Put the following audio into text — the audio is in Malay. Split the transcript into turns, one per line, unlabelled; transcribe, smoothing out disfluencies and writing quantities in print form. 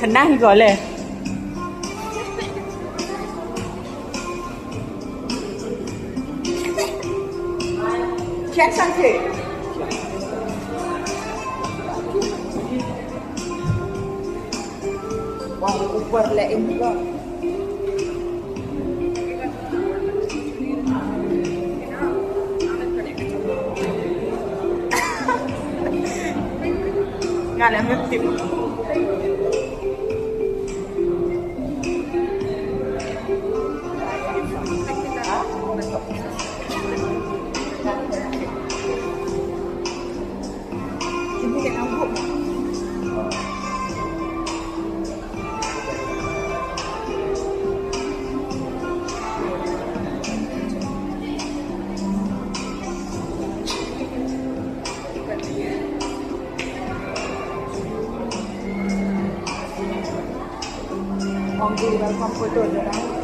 Senang juga lah.
Siap santai. Wah, upar lain juga. Ngalah mesti. Ini kan aku. Orang tu dalam foto je lah.